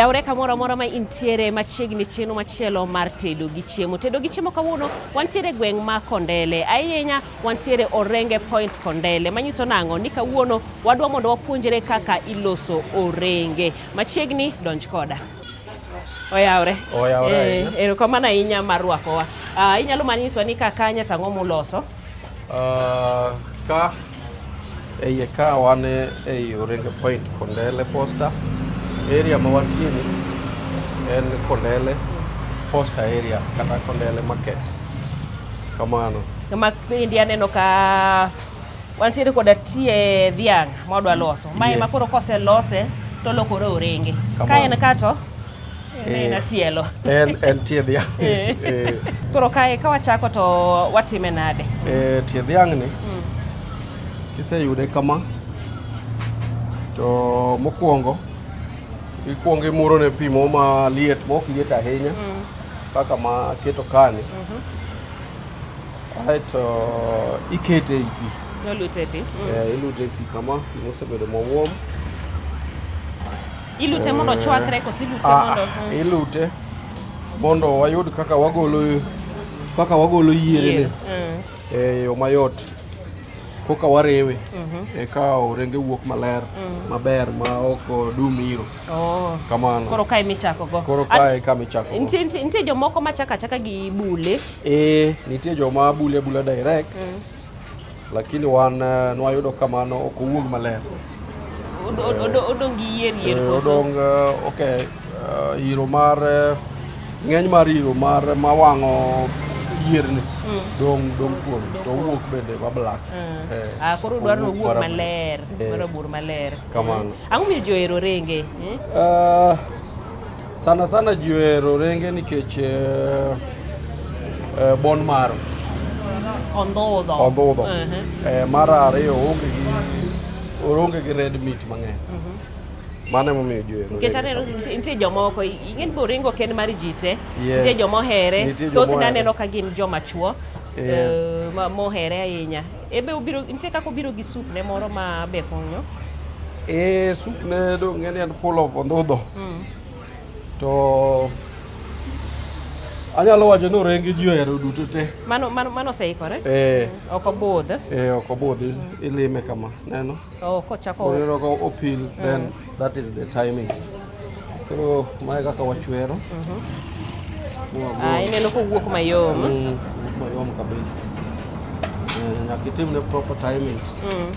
Oyawre kamoro amora ma intiere machiegni chenro machielo mar tedo gi chiemo. Tedo gi chiemo kawuono wantiere gweng' ma Kondele. Ahinya wantiere Orenge Point Kondele. Manyiso nang'o ni kawuono wadwa mondo wapuonjre kaka iloso orenge. Machiegni donj koda. Oyawre. Oyawre. Erokamano ahinya mar rwakowa. Inyalo manyiso ni kaka nyata ang'o muloso? Ka iye ka wan ei Orenge Point Kondele Posta. Area ma wantie ni en Kondele Posta area kata Kondele Market. Kamano. Ma bende aneno ka wantiere koda tie dhiang' ma wadwa loso. Mae ma koro koselose to lokore orenge. Ka en kato en tielo. En tie dhiang'. Koro kae ka wachako to watime nade? Tie dhiang' ni kiseyude kama to mokwongo ikuongo imuro ne pi mo maliet mok liet ahinya kaka ma keto kani. Aeto ikete ei pi. Ilute pi. Ilute pi kama mosebedo mowuom. Ilute mondo chwakre kosi ilute mondo ilute mondo wayud kaka wagolo yiere ne yo mayot koka warewe ka orenge wuok maler maber ma ok dum iro. Kamano. Koro kae michako go. Koro kae kama ichako go. Nitie jomoko machaka gi bule. Nitie joma bule direct. Lakini wan nwayudo kamano ok owuog maler. Odong gi yier koso. Okay, iro mar ng'eny mar iro mar mawang'o yierni dong kuom to wuok bende ma black. Koro dwaro wuok maler, marabur maler. Kamano. Ang'o miyo ji ohero orenge? Sana ji ohero orenge nikech bon maro. Ondhudho. Mar ariyo oronge gi red meat mang'eny. Mano emomiyo ji ohero. Nikech aneno nitie jomoko, ing'eni be orenge ok en mar ji te. Nitie joma ohere, thothne aneno ka gin joma chuo mohere ahinya. Nitie kaka obiro gi supne moro ma be konyo? Supne ng'eni en full of ondhudho. To anyalo wacho ni orenge ji ohero duto te. Mano oseikore? Ok obudh? Ok obudh. Ilime kama, neno? Kochako. Koro opil, then that is the timing. Koro mae kaka wachwero. Ineno kowuok mayom. Wuok mayom kabisa. Nyaka itimne proper timing.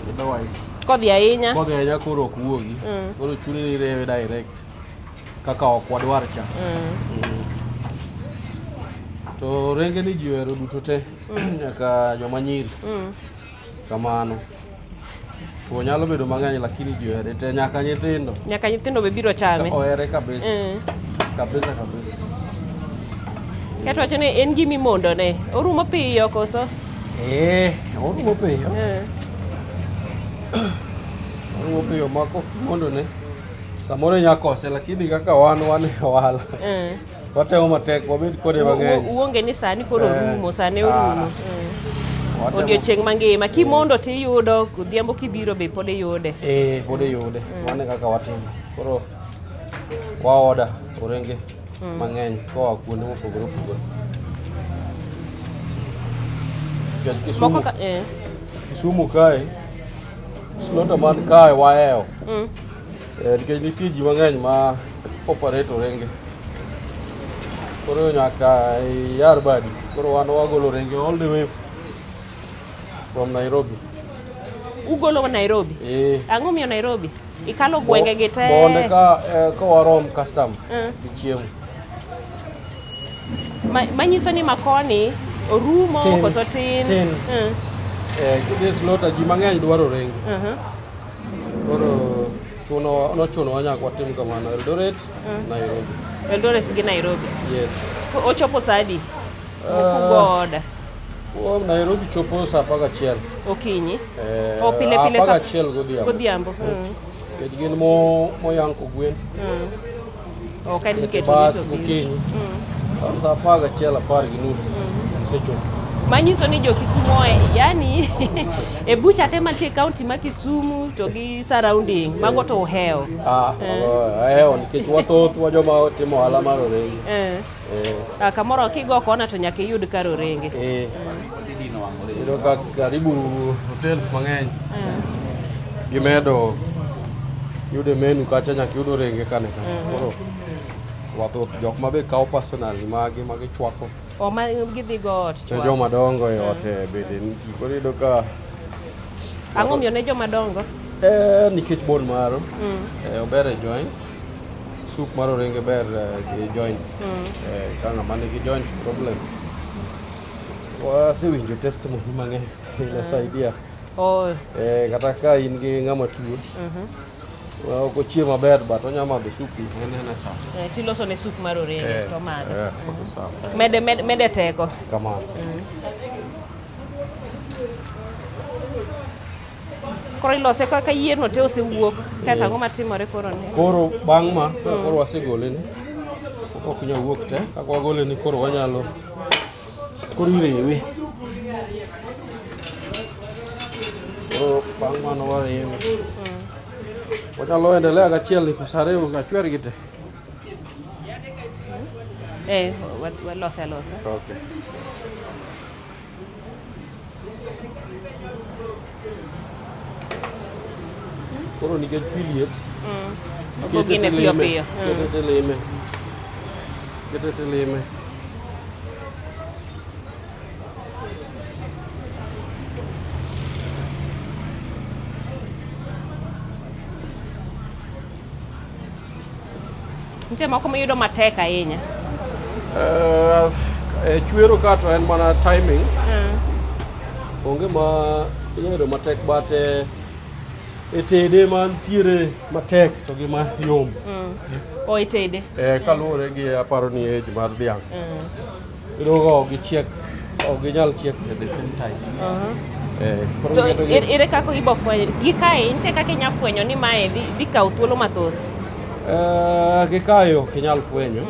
Otherwise kodhi ahinya koro ok wuogi. Koro chuni ni irewe direct kaka ok wadwar cha. To orenge ni ji ohero duto te nyaka joma nyiri. Kamano. To nyalo bedo mang'eny lakini ji ohere te nyaka nyithindo. Nyaka nyithindo be biro chame. Ohere kabisa. Kabisa. Kato wacho ni en gimi mondo ne. Orumo piyo koso? Orumo piyo. Orumo piyo mako mondo ne. Samoro nyakose lakini kaka wan e ohala. Watemo matek wabed kode mang'eny. Uonge ni sani koro orumo, sani orumo. Odiochieng' mangima kimondo tiyudo, godhiambo kibiro be pod iyude. Pod iyude. Mane kaka watimo. Koro waoda orenge mang'eny koa kuonde mopogore opogore. Kisumu kae slota man kae waeo. Nikech nitie ji mang'eny ma operate orenge. Koro nyaka yar badi. Koro wan wagolo orenge all the way from Nairobi. Ugolo Nairobi? Ang'o miyo Nairobi? Ikalo gwenge gi te? Bonde ka warom custom gi chiemo. Manyiso ni makoni orumo koso tin? Tin. Kidhi slota ji mang'eny dwaro orenge. Koro chuno wanyaka watim kamano. Eldoret, Nairobi. Eldoret gi Nairobi? Yes. Ochopo sadi? Okugoda? Nairobi chopo sa 11. Okinyi? Pile 11 godhiambo. Kech gin moyanko gwen. Kae tiketo bas okinyi. Sa 11 10 gi nus isechopo. Manyiso ni jo Kisumu yani e bucha te mantie county ma Kisumu to gi surrounding mago to uheo. Aheo nikech wathoth wa joma timo ohala mar orenge. Kamoro kigo kona to nyaka iyud kar orenge. Iyudo ka karibu hotels mang'eny gimedo yude menu kacha nyaka yud orenge kane ka. Koro wathoth jok ma be kawo personally magi chwako. Ma gidhi go ot chwako. Joma dongo e ot bende nitie. Koro iyudo ka ang'o miyo ne joma dongo? Nikech bon maro. Ober e joints. Soup mar orenge ber gi joints. Ka ng'ama nigi joints problem. Wasewinjo testimony mang'eny inasaidia. Kata ka in gi ng'ama tuo. Ok ochiem maber but onya madho soup en sawa. Tiloso ne soup mar orenge to madho. Mede teko. Kamano. Koro ilose kaka yieno te osewuok kata ang'o matimore koro ne? Koro bang' ma koro wasegole ni ok nyal wuok te kaka wagole ni koro wanyalo koro irewe. Koro bang' mano warewe. Wanyalo endelea gachiel ni kusareu gachwer gite. Walose. Okay. Koro nikech piliet. Gine piyo. Kete lime. Nitie moko miyudo matek ahinya. Chwero ka to en mana timing. Onge ma iyudo matek but tede mantiere matek to gi ma yom. Itede. Kaluwore gi aparo ni age mar dhiang'. Iyudo ok ginyal chiek at the same time. To ere kako ibo fwenyo gi kae nitie kaka inya fwenyo ni mae dhi kawo thuolo mathoth. Gikayo kinyal fwenyo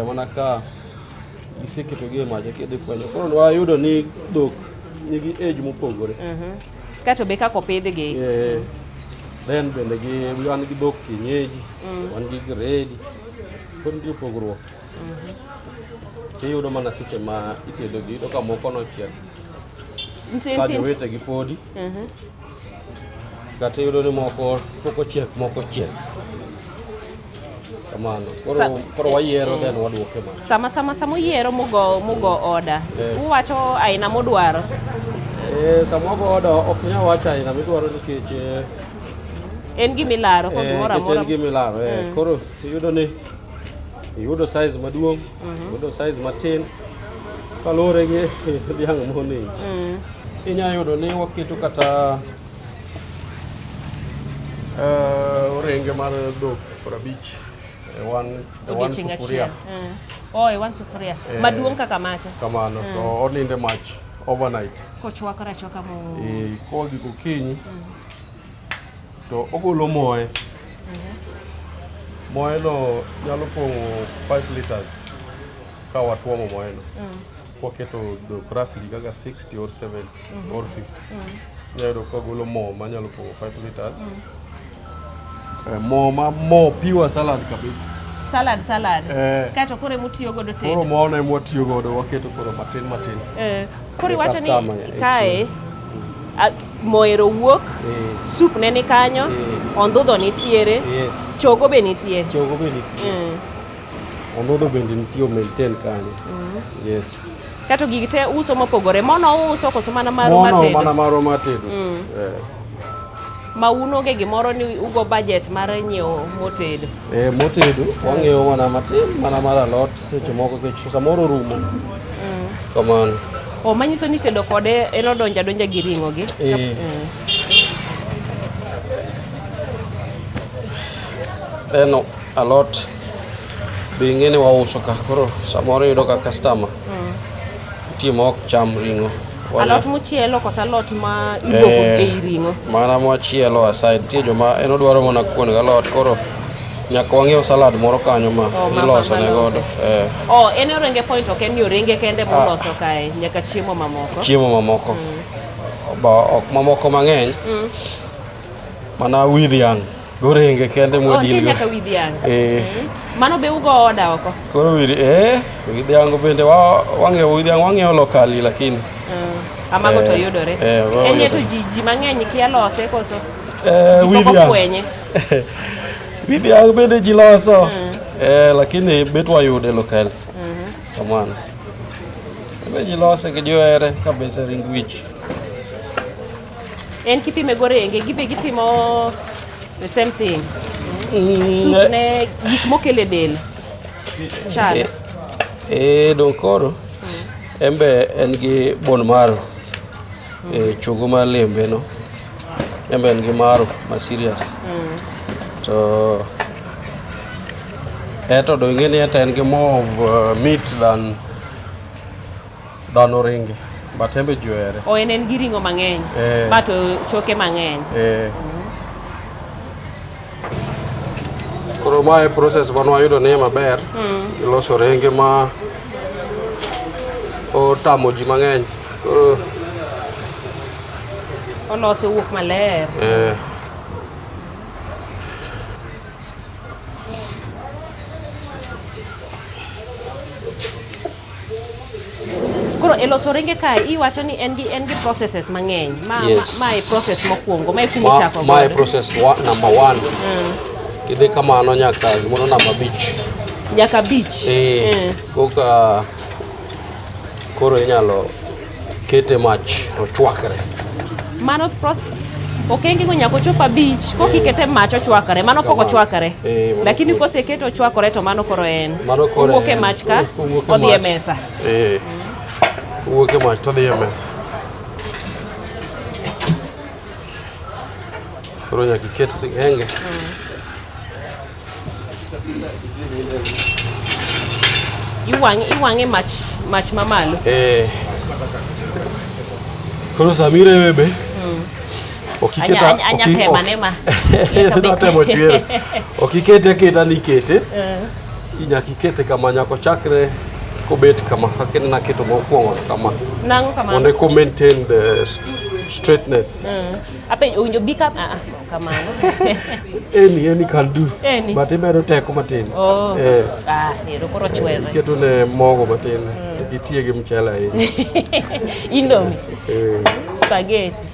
mana ka iseketogi e mach kidhi fwenyo. Koro wayudo ni dhok nigi age mopogore. Kato be kako pidhgi. Then bende wan gi dhok kienyeji, wan gi gredi. Koro nitie pogruok. Iyudo mana seche ma itedogi, iyudo ka moko nochiek. Ka jowetegi podi. Kata iyudo ni moko pok ochiek, moko chiek. Kamano. Koro wayiero then waduoke ma. Sama uyiero mugo oda. Uwacho aina modwaro. Sama wago oda ok nyal wacho aina midwaro nikech en gimilaro ko gimoro amora. En gimilaro. Koro iyudo size maduong', iyudo size matin. Kaluwore gi dhiang' monegi. Inya yudo ni waketo kata orenge mar dhok 50. One sufuria. One sufuria. Maduong' kaka macha. Kamano. To oninde mach overnight. Kochwakore chwaka mos. Kodhi gokinyi. To ogolo moye. Moye no nyalo pong'o 5 liters ka watuomo moye no. Waketo dhok roughly kaka 60 or 70 or 50. Nyalo kogolo mo manyalo pong'o 5 liters. Mo pure salad kabisa. Salad. Kato kore mutiyo godo tedo. Koro mo ne mutiyo godo waketo koro matin. Koro wacho ni kae moero wuok, soup ne ni kanyo, ondhudho nitiere, chogo be nitie. Ondhudho bende nitie maintain kanyo. Yes. Kato gigi te uso mopogore. Mono uso koso mana maro matedo. Mono mana maro matedo. Ma uno ge gimoro ni ugo budget mar nyiewo motedo. Motedo wang'iewo mana matin, mana mar alot seche moko kech samoro rumo. Kamano. Manyiso ni tedo kode elo donja gi ring'o gi. Eno alot be ing'eni wauso ka koro samoro yudo ka customer nitie ma ok cham ring'o. Alot mochielo kosa alot ma iloko ei ring'o. Mana mochielo aside nitie joma en odwaro mana kuon galot koro Nyaka wang'iew salad moro kanyo ma iloso ne godo. En orenge point, ok en orenge kende moloso kae, nyaka chiemo mamoko. Chiemo mamoko. Ok mamoko mang'eny. Mana wi dhiang'. Gorenge kende modilgo. Nyaka wi dhiang'. Mano be ugo oda oko. Koro wi dhiang' bende wang'iewo lokali lakini. Amago to yudore. En to ji mang'eny kia lose koso. Wi dhiang'. Wi dhiang' bende ji loso. Lakini bet wayude lokal. Kamano. Bende ji lose gi johere kabisa ring wich. En kipime gorenge gibe gitimo the same thing. Soup ne gik mokele del. Chal. Don koro. Embe en gi bon maro. Chogo mar lembe no. Embe en gi maro ma serious. To eto do ing'eni eta en gi more of meat than oringe. But embe joere. En gi ring'o mang'eny. But choke mang'eny. Koro mae process manwayudo ne maber. Iloso renge ma otamo ji mang'eny. Koro oloso wuok maler. Koro eloso renge kae iwacho ni en gi processes mang'eny. Mae process mokwongo, mae kuma ichako godo. Mae process number 1. Kidhi kamano nyaka gimoro number 5. Nyaka beach. Koka koro inyalo kete mach ochwakre. Mano okenge go nyako chopa beach kokikete mach ochwakre, mano pok ochwakre. Lakini kosekete ochwakore to mano koro en. Owuok e mach ka odhi e mesa. Owuok e mach to odhi e mesa. Koro nyaka iket sing'enge. Iwang'e mach mamalo. Koro Samire be okiketa okikete keta nikete. Inyaka ikete kama nyako chakre kobet kama kakene naketo mokwongo kama. Nango kama. Mondo ko maintain the straightness. Ape unjo bika kamano. Any can do. But imedo teko matin. Nero koro chwere. Keto ne mogo matin. Itie gi mchele ahinya. Indomie. Spaghetti.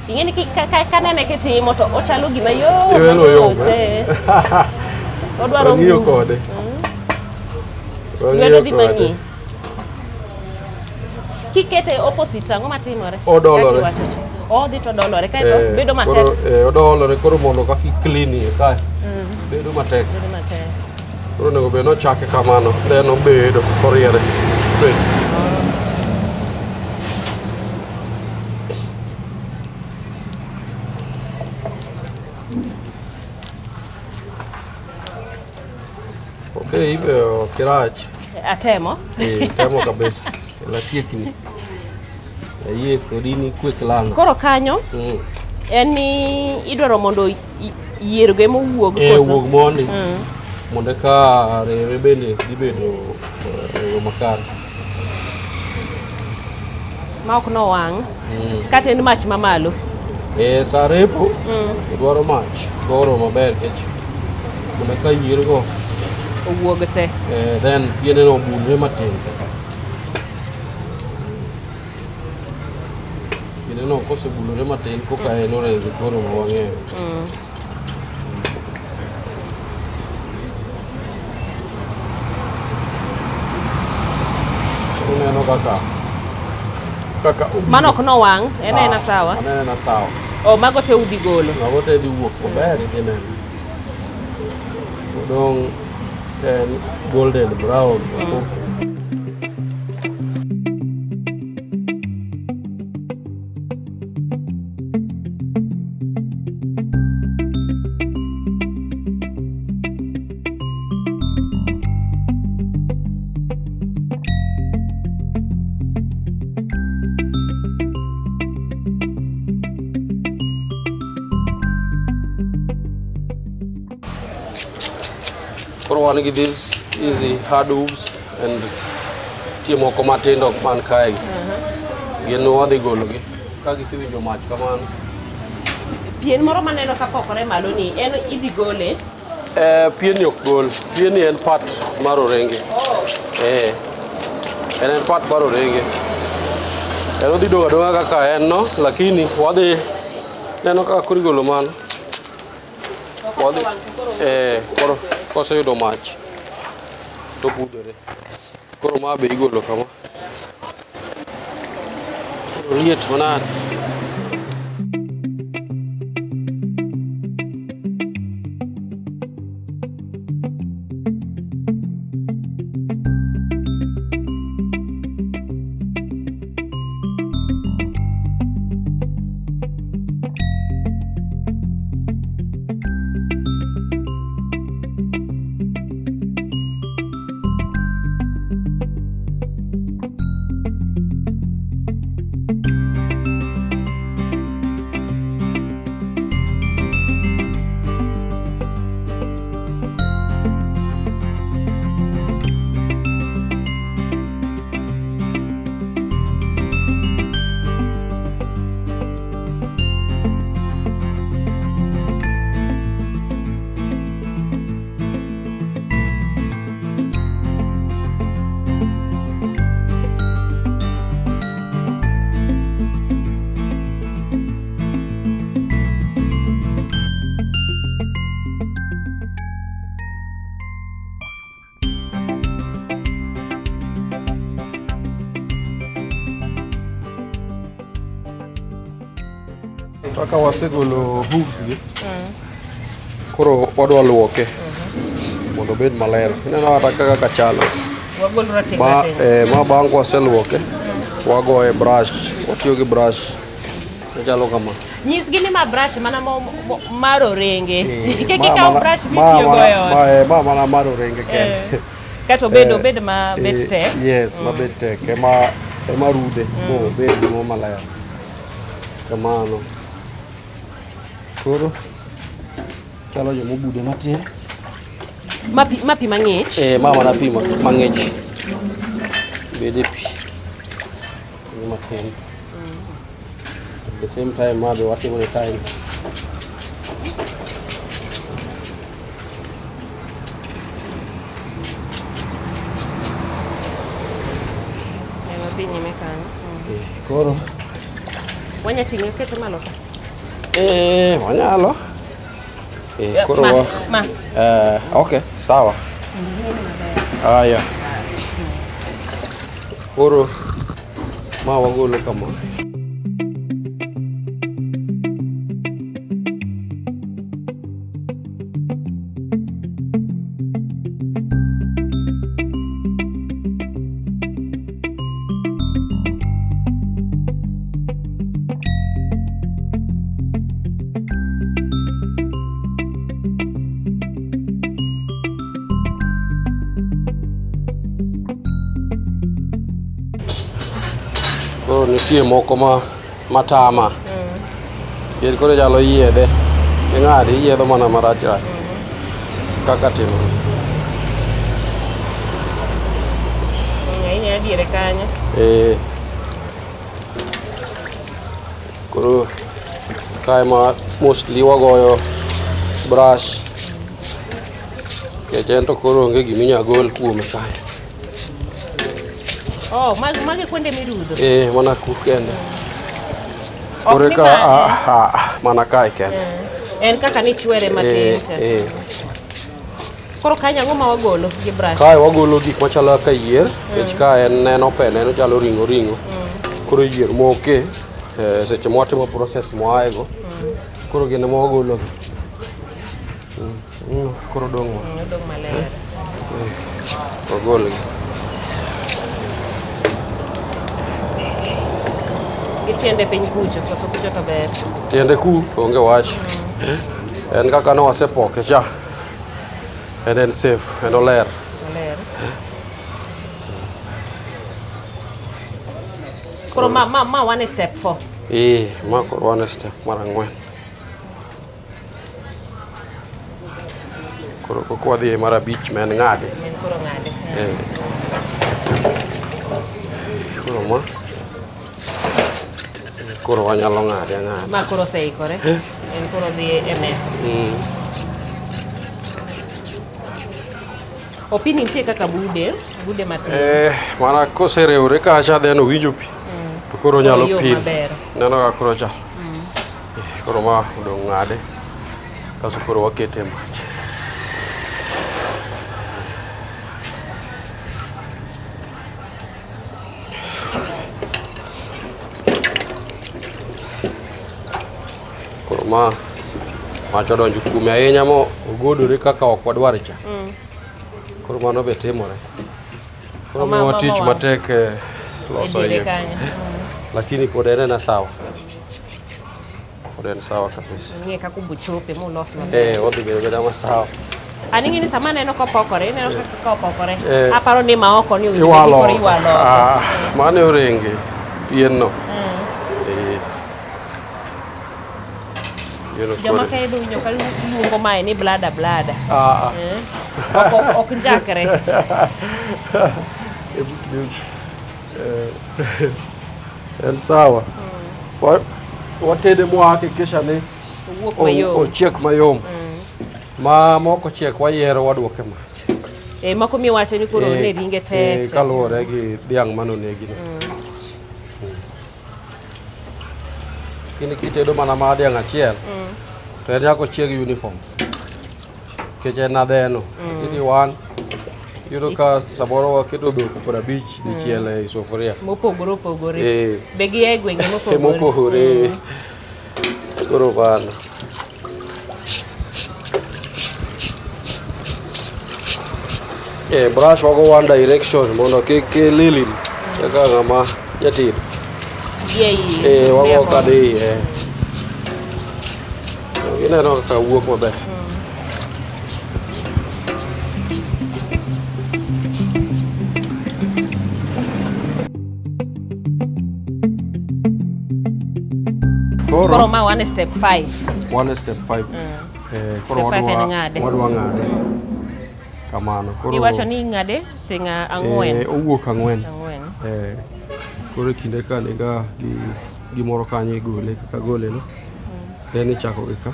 Ing'eni kanene kitimo to ochalo gima yom. Odwaro ng'iyo kode. Lwedo di manyi. Kikete opposite ang'o matimore? Odolore. Odhi to dolore kaeto bedo matek. Odolore koro mondo kaka clean kae. Bedo matek. Koro nego be nochake kamano. Then obedo koriere straight. Ibe kirach. Atemo. Temo kabisa. Latiekni. Yie kodini quick lang. Koro kanyo. En ni idwaro mondo yierge mowuog koso. Wuog mondi. Mondo ka rere bende dibedo makare. Ma ok no wang'. Kata en mach mamalo. Sarepo. Dwaro mach. Koro maber kech. Mondo ka yiergo owuog te. Then piene no bunre matin. Piene no kose bunre matin koka en oreze koro mawang'eyo. Uneno kaka mano ok no wang', en sawa. En sawa. Mago te udhi golo. Mago te dhi wuok maber gineno. Odong' golden brown. Koro wan gi these easy hard hooves and tie moko matindo man kae. Gin wadhi gologi ka gisewinjo mach kamano. Pien moro maneno ka pokore malo ni en idhi gole. Pien ni ok gol. Pien ni en part mar orenge. En part mar orenge. En odhi donga donga kaka en no, lakini wadhi neno kaka koro igolo mano. Wadhi koro koseyudo mach to budore. Koro ma be igolo kama. Liet manade. Kaka wasegolo hooves gi. Koro wadwa luoke. Mondo bed maler. Ineno kaka kachalo. Wagolo rateng'. Ma bang' waseluoke. Wagoye brush. Watiyo gi brush. Chalo kama. Nyisgi ni ma brush mana mar orenge. Kika brush mitiyo goyo. Ma mana mar orenge kende. Kato bedo ma bet tek. Yes, ma bet tek. Ema rude. Bo bed mo maler. Kamano. Koro chalo yo mobude matin. Mapi mang'ich. Mama na pi mang'ich. Bede pi. Matin. At the same time, mabe watimo the time. Mapi nyime kanyo. Koro wanya ting'e keto malo ka. Wanyalo. Koro okay, sawa. Aya. Koro ma wagolo kama. Koro nitie moko matama. Yen koro jalo yiedhe. Ng'adi yiedho mana marach rach. Kaka timo. Inya diere kanyo. Koro kae ma mostly wagoyo brush. Kechento koro onge giminya gol kuome kae. Oh, mage kwende mirudo. Mana kukende. Kore ka mana kae kende. En kaka ni chwere matin cha. Koro kanya ng'oma wagolo gi brush. Kae wagolo gik machalo kaka yier, kech ka en neno pe neno chalo ringo. Koro yier moke seche mwatimo process moaego. Koro gine mo wagolo. Koro dong maler. Wagolo. Tiende piny kucho, koso kucho to ber. Tiende ku onge wach. En kaka no wasepoke cha. And then safe and oler. Koro ma one step 4. Ma koro one step mar 4. Koro kwa dhi mar abich men ng'ade. Men koro ng'ade. Koro wanyalo ng'ade. Ma koro seikore. En koro dhi e mesa. Opini nitie kaka bude matin. Mana koserewre kacha dheno winjo pi. To koro nyalo pil. Neno ka koro cha. Koro ma udong' ng'ade. Kaso koro wakete mach. Koro mach odonjo kuome ahinya mo ogodore kaka ok wadwar cha. Koro mano be timore. Koro miwa tich matek loso iye. Lakini pod en sawa. Pod en sawa kabisa. Ng'e kaka ubuchope molos maber. Odhi bedo masawa. Aning'i ni sama neno kopokore, neno kaka opokore. Aparo ni maoko ni iwalo. Mane orenge pien no. Joma ka idho winjo ka luongo mae ni blada. Ok njakre. En sawa. Watede mwahakikisha ni ochiek mayom. Ma moko chiek wayiero waduoke mach. Moko miwacho ni koro ne ringe tek. Kaluwore gi dhiang' manonegi no. Kini kitedo mana ma dhiang' achiel. To en nyako chieg uniform. Kech en adheno. Kini wan yudo ka samoro waketo dhok 50 dichiel e sufuria. Mopogore. Be gi e gwenge mopogore. Koro bana. Brush wago one direction mondo kik lili kaka ng'ama jatid. Wago kadi ineno kaka wuok maber. Koro ma one step 5. Koro wadwa ng'ade. Kamano. Iwacho ni ng'ade tinga ang'wen. Owuok ang'wen. Koro kinde ka niga gimoro kanyo igole kaka gole no. En ichako gi ka.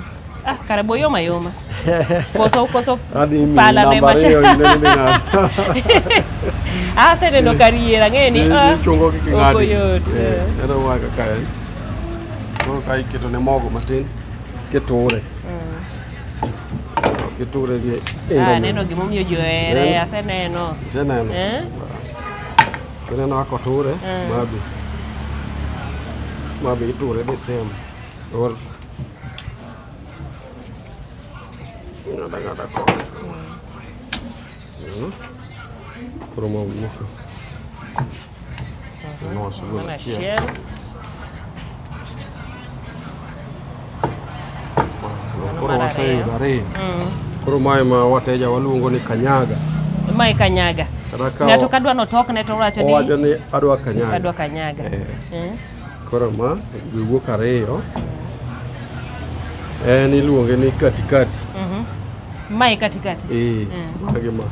Kare boyo mayoma. Koso pala no masha. Se neno kariera ng'eni. Chungo kiki ng'adi. Okoyot. Ero waka kae. Koro ka iketo ne mogo matin. Keture. Keture gi. Neno gimomiyo johere. Aseneno. Neno ako ture. Mabi iture the same. Or ngada ko. Koro mo muko. No seguro chiel. Koro waseyudore. Koro mae ma wateja waluongo ni kanyaga. Mae kanyaga. Ng'ato kadwa notokne to wacho ni owacho ni adwa kanyaga. Koro ma giwuok ariyo. En iluonge ni katikati. Mae katikati. Magi ma.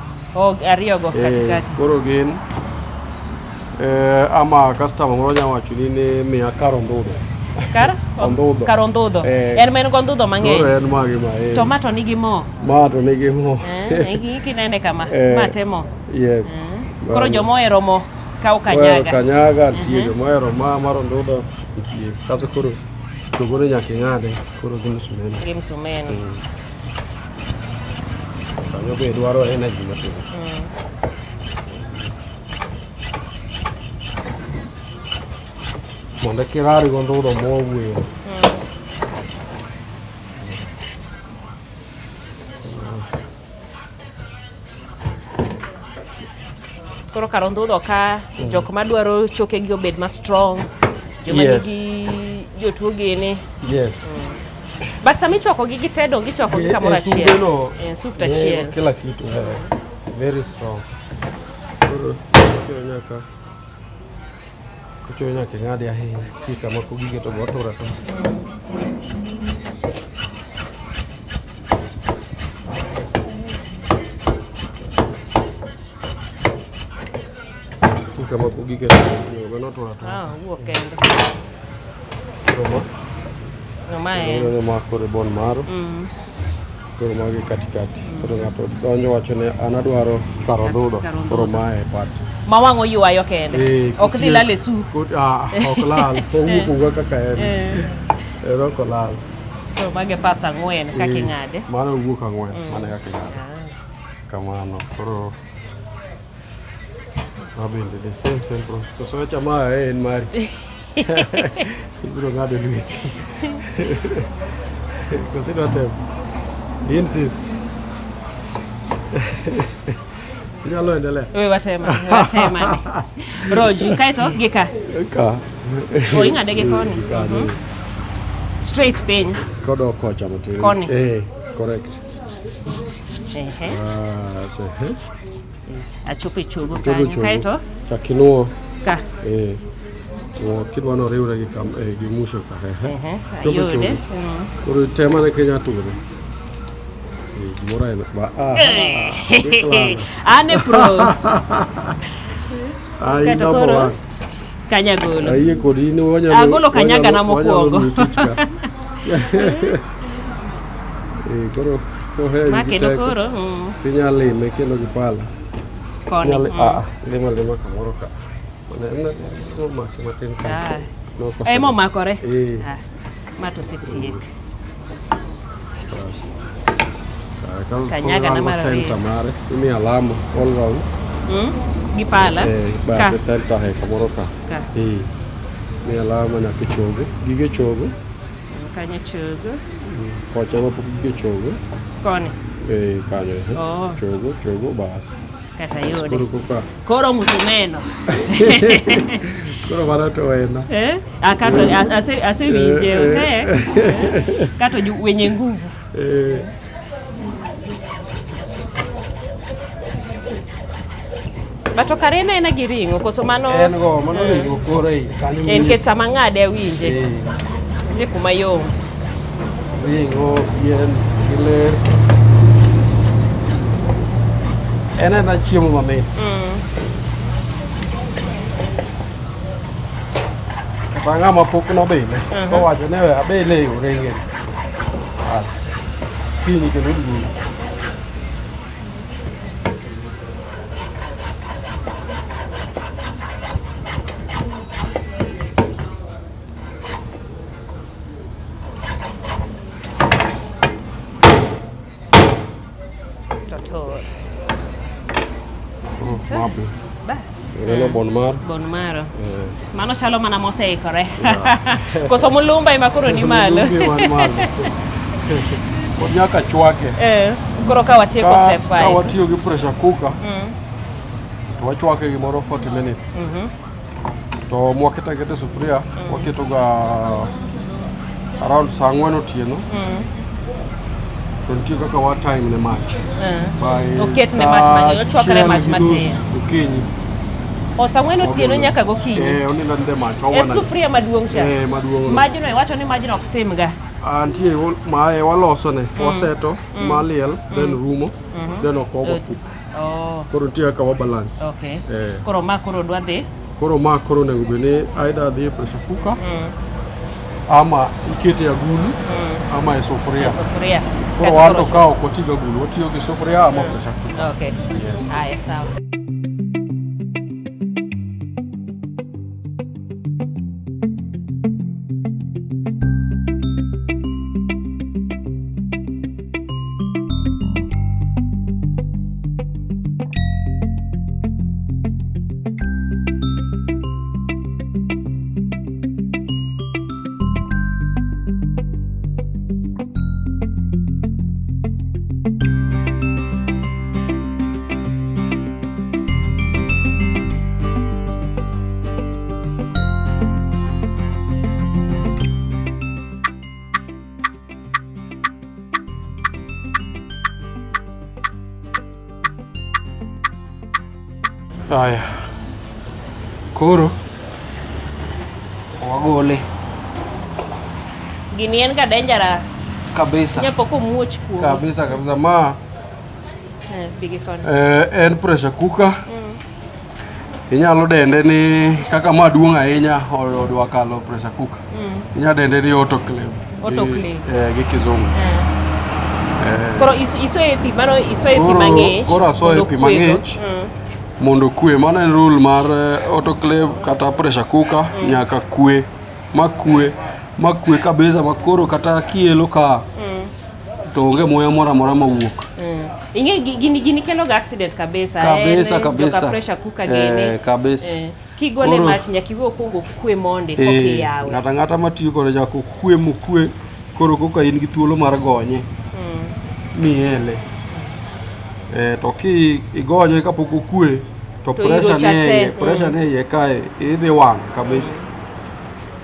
Ariyo go katikati. Koro gin ama customer moro nyawacho ni miya karondudho. Karondudho. En men gondudho mang'eny. Koro en magi ma. Tomato nigi mo. Mato nigi mo. Iki nene kama. Mate mo. Yes. Koro jomohero mo kaw kanyaga. Kanyaga tie jomohero marondudho tie. Kaso koro chogore nyaka ng'ade. Koro gi msumeno. Kanyo be dwaro energy matin. Mondo kirari gondudho mo wuoyo. Koro karondudho ka jok madwaro choke gi obed ma strong. Joma nigi jotuo gene. Yes. But sami choko gi gitedo gichoko gi kamoro achiel. Soup tachiel. Kila kitu very strong. Koro nyaka ng'ade ahinya. Kika mako gige to gotura to. kama kugike mano to wuok kende Roma no mae mako rebon maro koro magi katikati koro ng'ato donjo wacho ne an adwaro karodudo koro mae pat mawang'o ywayo kende ok dhi lal e sup ok lal owuok uga kaka en ok lal to mage parts ang'wen kaka ing'ade mano wuok ang'wen mano kaka ing'ade kamano koro mabende the same process koso wecha ma en mari ibiro ng'ado lweti koso idwa temo insist inyalo endelea wewe watema Roji kaito gika ing'ade gi koni straight piny kodo kocha matin koni correct achope chogo kanyo kaito chakinuo ka kidwa no riwre gi musho ka ayude koro tema ne Kenya turo gimora en ba ane pro kaito koro kanyagolo aye kodi ni wanyalo agolo kanyaga na mokwongo koro makendo koro tinyali me kelo gi pala koni lima kamoro ka no maki matin ka emo makore mato sitiek kanyaga na mara center mare imi alama all round gi pala ba center he kamoro ka mi alama na kichogo gige chogo kanya chogo kocha ma gige chogo koni kanyo chogo bas kata yode koro musumeno koro barato wena akato asewinje te kato wenye nguvu bato karena ena giringo koso mano ringo koro kanyo en ket sama ng'ade winje je kuma yom ringo yen giler ena chiemo mamit kata ng'ama pok nobile kowacho ne abele e orenge kiny kendo dugo bas bon maro mano chalo mana moseikore koso mulumba ema koro ni malo nyaka chwake koro ka watieko step 5 ka watiyo gi pressure cooker to wachwake gimoro 40 minutes to mwaketa sufuria waketo ga around saa 4 otieno to nitie kaka wa time ne mach oket ne mach mang'eny ochwakre mach matin okinyi saa 4 otieno nyaka gokinyi onindo nde mach sufuria maduong' cha maduong' majno iwacho ni majno ok simga nitie mae waloso ne waseto maliel then rumo then okogo koro nitie kaka wa balance koro ma koro dwa dhi koro nego bene either dhi pressure cooker ama ikete agulu ama e sufuria koro wato ka ok otigo agulu otiyo gi sufuria ama pressure cooker haya sawa Aya koro wagole gini en ga dangerous kabisa nyapo ko muoch kuom kabisa ma bigi kon en pressure cooker Inyalo dende ni kaka maduong' ahinya odwa kalo pressure cooker. Inyalo dende ni autoclave. Gi kizungu. Koro isoe pi mang'ich. Koro asoe pi mang'ich mondo kwe. Mano en rule mar autoclave kata pressure cooker nyaka kwe. Makwe kabisa makoro kata kielo ka to onge muya mora mawuok. Inge gini kelo ga accident kabisa. Kabisa. Pressure cooker gini. Kabisa. Kigole mach nyaka iwe okungo kwe monde koki yawe. Ng'ata matiyo kode jako kwe mokwe koro koka in gi thuolo mar gonye. Miele. To ki igonye kapok okwe to pressure ne iye kae idhi wang' kabisa.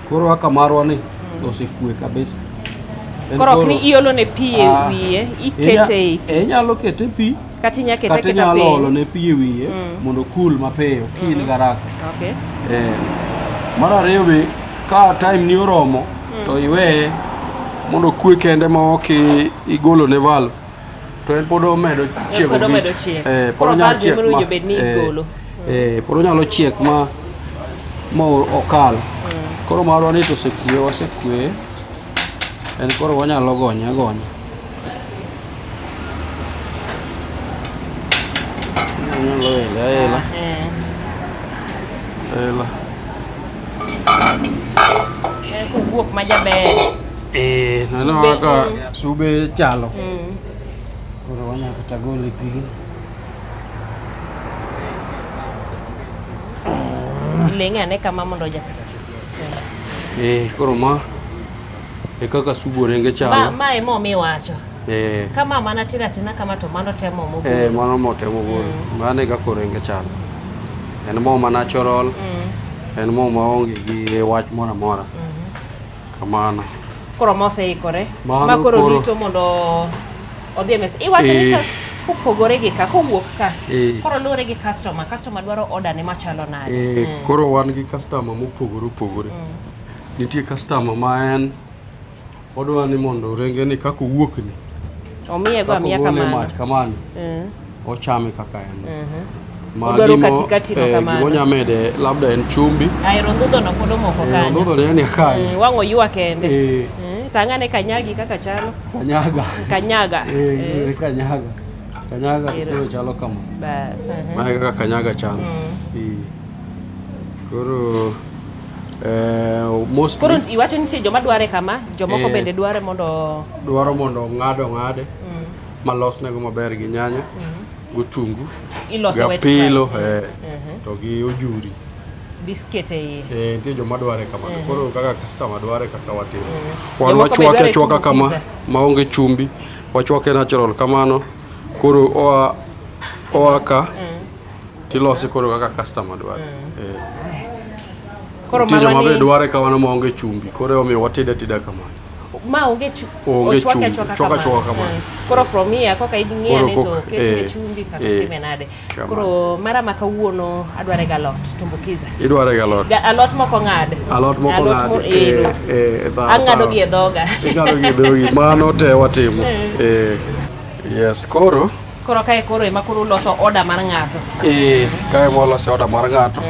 Koro aka marwa ni osekwe kabisa. Koro ni iolo ne pi e wiye, ikete inyalo kete pi kata inya kete kata inyalo olo ne pi e wiye mondo cool mapiyo kin garaka. Okay. Mar ariyo be ka time ni oromo to iweye mondo kwe kende ma ok igolo ne valve to en pod omedo chiego pod nyalo chiek pod nyalo chiek ma okal. Koro marwa ni to wasekwe en koro wanyalo gonye. Nyalo ela. Kubuok majaber. Neno kaka sube chalo. Koro wanyalo kata gole pigni. Lenga ne kama mondo jakata. Koro ma kaka subo renge chalo. Ma emo miwacho. Kama mana tina kama to mano temo mogolo. Mano mo temo mogolo. Mane kaka renge chalo. En mo ma natural. En mo ma onge gi wach mora. Kamano. Koro mose ikore. Ma koro rito mondo odhi mes. Iwacho ni kupogore gi ka kowuok ka. Koro lure gi customer dwaro order ne machalo nade. Koro wan gi customer mopogore. Nitie customer ma en odwa ni mondo renge ni kako wuok ni. Omiye go amiya kamano. Ochame kaka en. Odwaro katikati no kamano. Gimonya mede labda en chumbi. Rondudho no pod omoko kanyo. Rondudho ne ni kanyo. Wang'o yua kende. Tangane kanyagi kaka chalo. Kanyaga. Kanyaga koro chalo kama. Bas. Mae kaka kanyaga chalo. Koro Koro iwacho ni joma dware kama, jomoko bende dwaro mondo ng'ade malos nego maber gi nyanya, gotungu, iloso wet pilo to gi ojuri. Biscuit nitie joma dware kama. Koro kaka customer dware kaka watimo. Wan wachwake kama maonge chumbi, wachwake natural kamano. Koro oaka tilose koro kaka customer dware. Koro marwa ni dware kawana maonge chumbi. Koro omiyo wateda kamano. Ma onge chumbi. Chwaka kamano. Koro from here koka iding'e ni to kete chumbi kata time nade. Koro mara makawuono adware galot tumbukiza. Idware galot. Alot moko ng'ade. Ang'ado gi e dhoga. Mano te watimo. Yes, koro kae koro ema koro loso order mar ng'ato. Kae mo loso order mar ng'ato.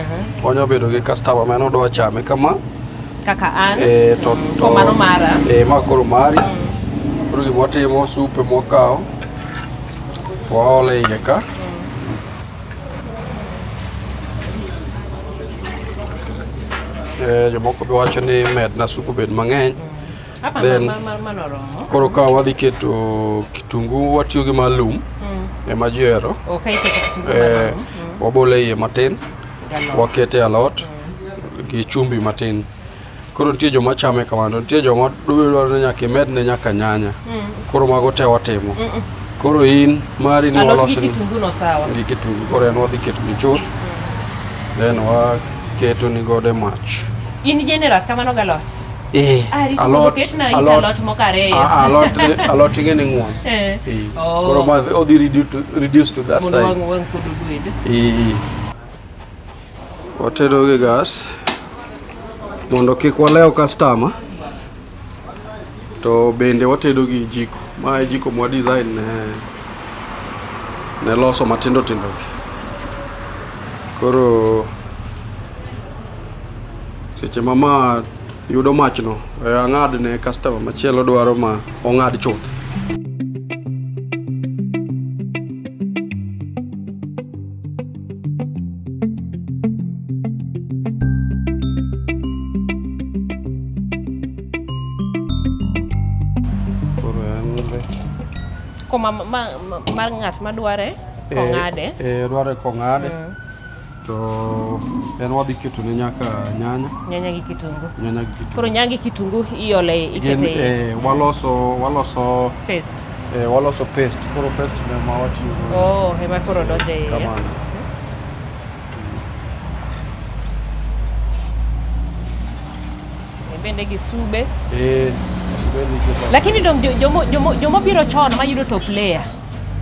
Onyo bedo gi customer mano dwa chame kama kaka an to mano mara. Ma koro mari. Koro gima watimo supe mokao. Waole iye ka. Jomoko be wacho ni med na supu bed mang'eny. Koro ka wadhi keto kitungu watiyo gi malum ema ji hero. Wabole iye matin, wakete alot gi chumbi matin. Koro nitie joma chame kamano, nitie joma dwaro nyaka imedne nyaka nyanya. Koro mago te watimo. Koro in mari ni waloso gi kitungu no sawa. Gi kitungu koro en wadhi keto gi chuth. Then waketo ni gode mach. In generous kamano galot. Alot ing'e ni ng'uon. Koro ma odhi reduce to that size. Watedo gi gas mondo kik walew customer. To bende watedo gi jiko. Ma jiko mwa design ne loso matindo. Koro seche mama yudo machno ang'ad ne customer machielo dwaro ma ong'ad chuth. Mar ng'at madware kong'ade dware kong'ade to en wadhi keto ne nyaka nyanya gi kitungu. Koro nyanya gi kitungu iole ikete waloso paste. Waloso paste. Koro paste ne ma watiyo ema koro donje iye. Kamano. Bende gi sube. Lakini jomo biro chon mayudo top layer.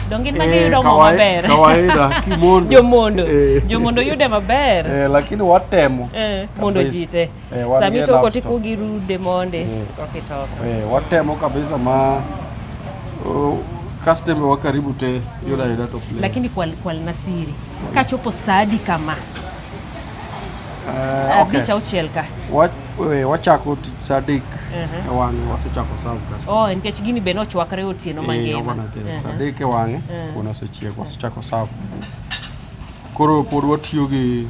Dongin mang'e yudo mo maber. Kawaida kimondo. Jomondo yude maber. Lakini watemo. Mondo jite. Sami toko tiku girude monde. Kokitoko. Watemo kabisa ma customer wa karibu te yuda top layer. Lakini kwal nasiri. Kachopo sadi kama. Bicha uchelka. Wachako sadik wang'e wasechako savu nikech gini be nochwakre otieno mangima. Sadik wang'e kuno osechiek wasechako savu. Koro pod watiyo gi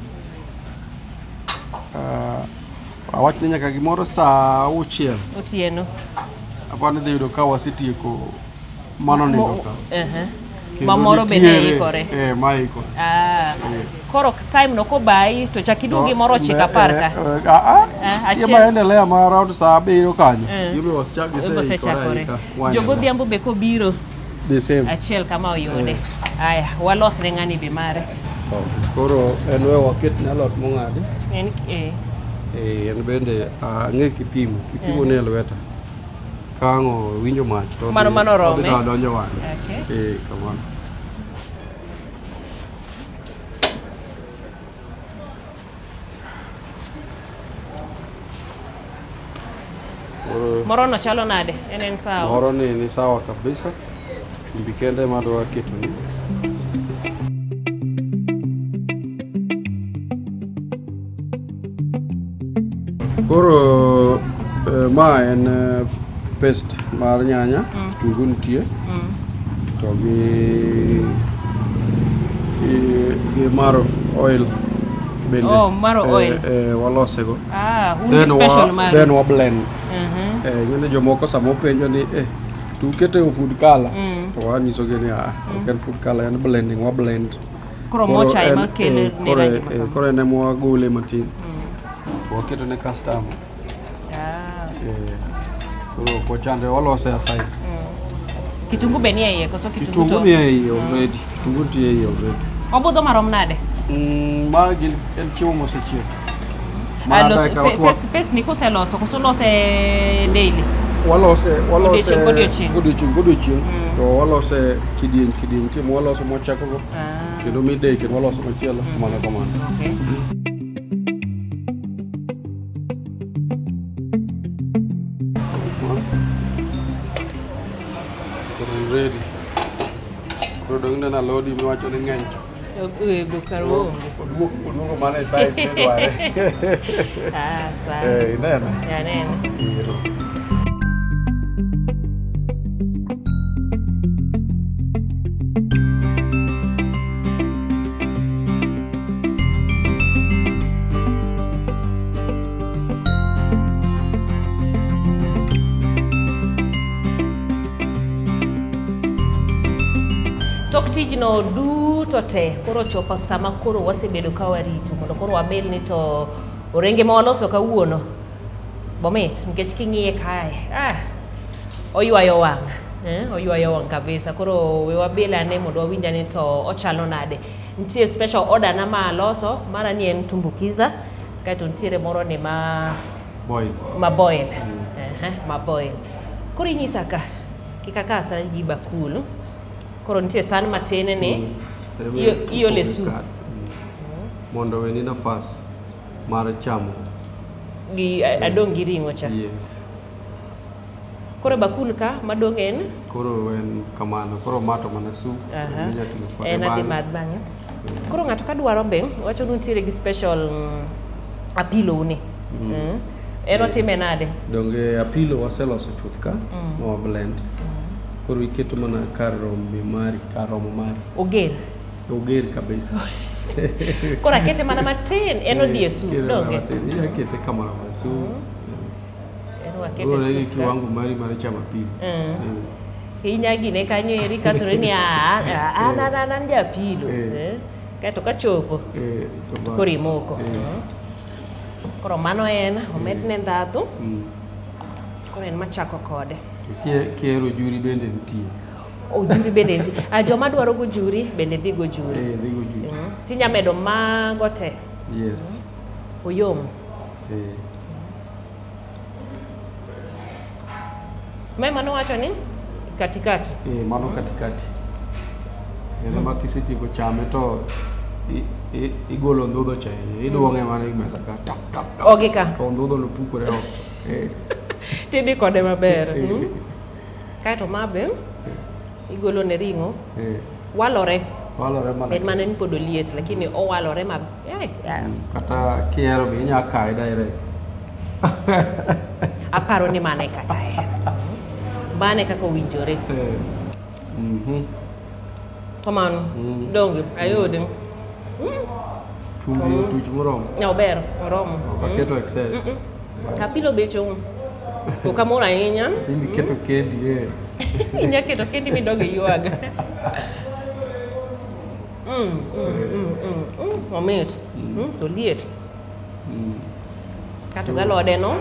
awach ni nyaka gimoro saa 6 otieno apani dhi yudo ka wasetieko mano nindo ka. Mamoro bende ikore. Maiko. Koro time no kobai to chakidugi moro chika parka. Yema endelea ma around saa 7 kanyo. Yume wasechakore. Jogo dhiambo be kobiro. The same. Achiel kama oyude. Aya, walos ne ng'ani be mare. Koro enwe waket ne alot mong'adi. En bende ang'e kipimo ne lweta. Kango winjo mach to mano rome. Donjo wang'e. Kamano. Moro no chalo nade? En sawa. Moro ni sawa kabisa. Chumbi kende madwa keto ni. Koro ma en paste mar nyanya, kitungu nitie. To gi maro oil bende. Maro oil. Walose go. Un special maro. Then wa blend. Ng'ene jomoko samo penjo ni tukete food color. To wanyiso gi ni oken food color, en blending, wa blend. Koro mocha ema kele ne rangi makama. Koro ne mo gole matin. Waketo ne customer. Koro kwa chande walose aside. Kitungu be nie iye koso kitungu to. Kitungu nie iye already. Kitungu tie iye already. Obudho marom nade? Magi en chiemo mosechiek. Paste ni koseloso koso lose daily. Walose godiochieng. To walose kidieny timo walose mochako go. Kendo midday kendo walose machielo mana kamano. Ready. Koro dong na lodi mi wacho ni ng'eny. Bukaro. Unugo mane size ne dware. Sawa. Nena. Ya nena. Tok tijno duto te koro chopo sama koro wasebedo ka warito mondo koro wabel ni to orenge ma waloso kawuono bomit nikech king'iye kae oywayo wang' kabisa. Koro we wabela ne mondo wawinja ni to ochalo nade. Nitie special order na ma aloso mara ni en tumbukiza kaito nitiere moro ni ma boil. Ma boil. Koro inyisa ka kikaka sa gi bakulu. Koro nitie san matene ni iole su mondo weni nafas mar chamo gi adong gi ring'o cha. Yes. Koro bakul ka madong en koro en kamano. Koro mato mana su en adhi madh bang'e. Koro ng'ato ka dwaro be wacho ni nitiere gi special apilo ni En otime nade? Donge apilo waseloso chuth ka ma blend. Koro iketo mana kar romo mari. Oger kabisa. Koro akete mana matin, en odhi e sup donge? Akete kamano ma sup. En akete sup. Kiwango mari mar chamo apilo. Hinya gine kanyo eri kasore ni an japilo. Kaeto kachopo to koro imoko. Koro mano en omedne ndhadhu. Koro en machako kode. Kiero juri bende nitie. Juri bende nitie. Joma dwaro go juri bende dhi go juri. Dhi go juri. Tinya medo mago te. Yes. Oyom. Mano wacho ni katikati. Mano katikati. Ma kisetieko chame to igolo ndhudho cha iduong'e mana imesa ka tap tap tap. Ogi ka. To ndhudho no pukore oko. Tidhi kode maber. Kaeto mabe igolo ne ring'o. Walore mana. En mana ni pod oliet lakini owalore maber. Kata kiero be inya kae direct. Aparo ni mane kaka en. Mane kaka owinjore. Kamano. Donge ayude. Chumbi tuch moromo. Ober, oromo. Aketo excess. Apilo becho. To kamoro ahinya. Ili keto kendi Inya keto kendi midog e yuaga. Omit. To liet. Kato galode no.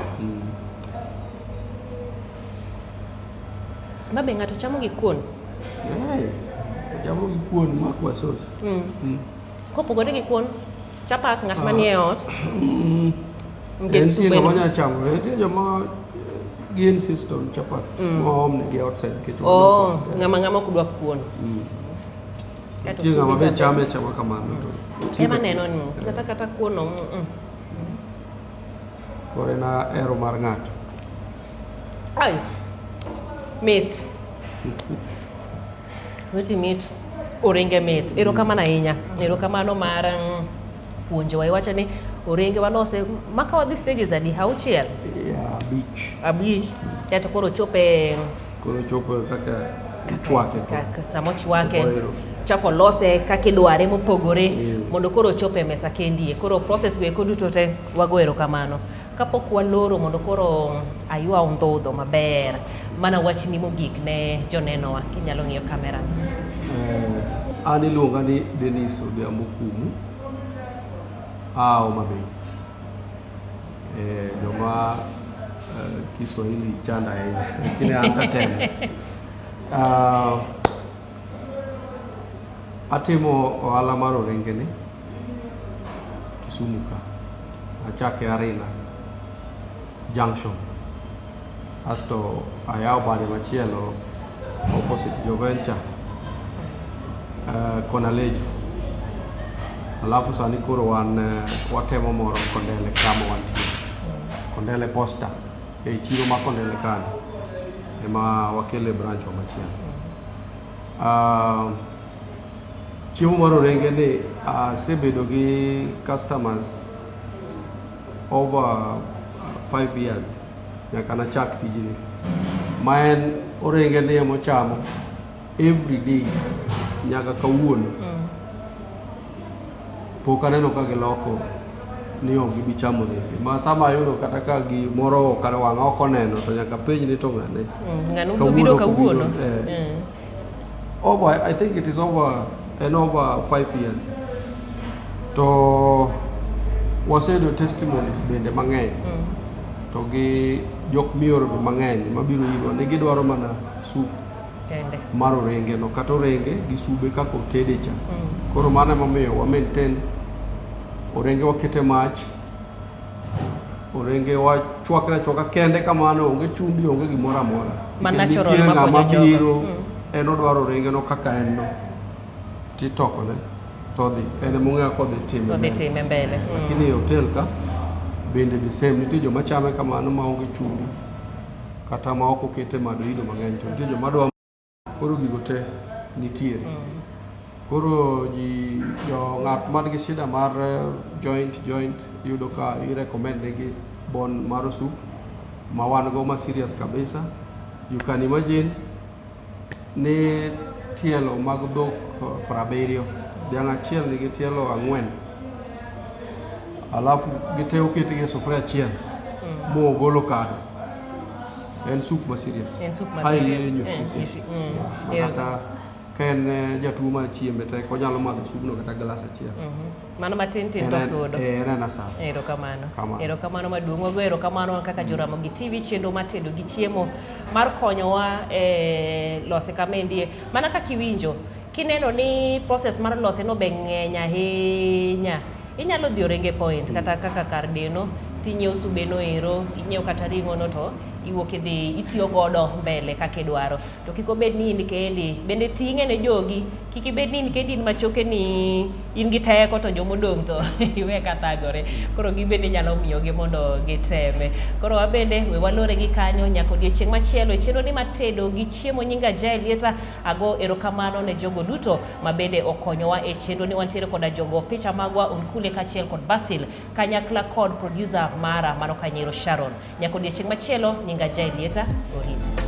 Mabe ng'ato chamo gi kuon. Chamo gi kuon makwa sauce. Kopogore gi kuon, chapat ng'at manie ot. Nitie joma nya chamo, nitie joma gin system chapat. Maom ne gi outside kecho. Ng'ama kudwa kuon. Nitie ng'ama be chame kamano to. Ema neno ni kata kuon no. Kore na ero mar ng'ato. Ai. Mit. Weti mit. Orenge mit. Erokamano ahinya. Erokamano mar puonjowa. Iwacho ni orenge walose maka wadhi stages adi 6? Abich. Kaeto koro chope kaka chwake. Samo chwake. Chako lose kakidware mopogore mondo koro chope mesa kendie. Koro process go eko duto te wago erokamano. Kapok waloro mondo koro aywa ndhudho maber. Mana wach ni mogik ne jonenowa kinyalo ng'iyo kamera. An iluonga ni Dennis Odhiambo Kumu. Homa Bay. Joma Kiswahili chanda ahinya. Lakini antatemo. Atimo ohala mar orenge ni Kisumu ka. Achake Arena Junction. Asto ayaw bade machielo opposite Joventure. Konalejo. Alafu sani koro watemo moro Kondele kama wantie. Kondele Posta. Chiro ma Kondele kani. Ema wakele branch wa machielo. Chiemo mar orenge ni asebedo gi customers over 5 years. Nyaka nachak tijni. Ma en orenge ni emo chamo every day nyaka kawuono. Pok aneno ka giloko ni ok gibi chamo orenge. Ma sama ayudo kata ka gimoro kata wang'a ok oneno to nyaka penj ni to ng'ane. Ng'ano biro kawuono. I think it is over 5 years. To wasedo testimonies bende mang'eny. To gi jok mioro be mang'eny mabiro iro ne gidwaro mana soup mar orenge no kata orenge gi sube kaka otede cha. Koro mano emomiyo wa maintain orenge wakete mach. Orenge wachwakre chwaka kende kamano, onge chumbi, onge gimoro amora. Mana choro ma biro en odwaro orenge no kaka en no. Titoko ne todhi en mong'eyo kodhi time mbele. Lakini hotel ka bende the same, nitie joma chame kamano ma onge chumbi kata ma ok okete madoido mang'eny. To nitie joma dwa koro gigo te nitiere. Koro ng'at man gi shida mar joint yudo ka i recommend negi bon mar soup ma wan go ma serious kabisa. You can imagine ni tielo mag dhok 70, dhiang' achiel nigi tielo 4, alafu gite oketgi e sufria achiel mo golo kado. En soup ma serious. En soup ma Highly serious. nutritious. Kata ken jatuo ma chiembe tek onyalo madho subno kata glass achiel. Mano matin tin to sodo. En asa. Erokamano maduong'. Wago erokamano kaka Jaramogi TV chenro mar tedo gi chiemo mar konyowa lose kamendie. Mana kaka iwinjo kineno ni process mar lose no be ng'eny ahinya. Inyalo dhi Orenge Point kata kaka kar deno tinyiew subeno ero, inyiew kata ring'o no to iwuok idhi itiyo godo mbele kaka idwaro. To kik obed ni in kendi, bende ting'e ne jogi, kik ibed ni in kendi in machoke ni in gi teko to jomodong' to iwe kathagore. Koro gibende nyalo miyogi mondo giteme. Koro wabende we walore gi kanyo nyaka odiochieng' machielo e chenro ni mar tedo gi chiemo nyinga Jae Lieta. Ago erokamano ne jogo duto mabende okonyowa e chenro ni. Wantiere koda jogo picha magwa Unkule kachiel kod Basil kanyakla kod producer mara Mano Kanyero Sharon. Nyaka odiochieng' machielo nyinga Jae Lieta, orit.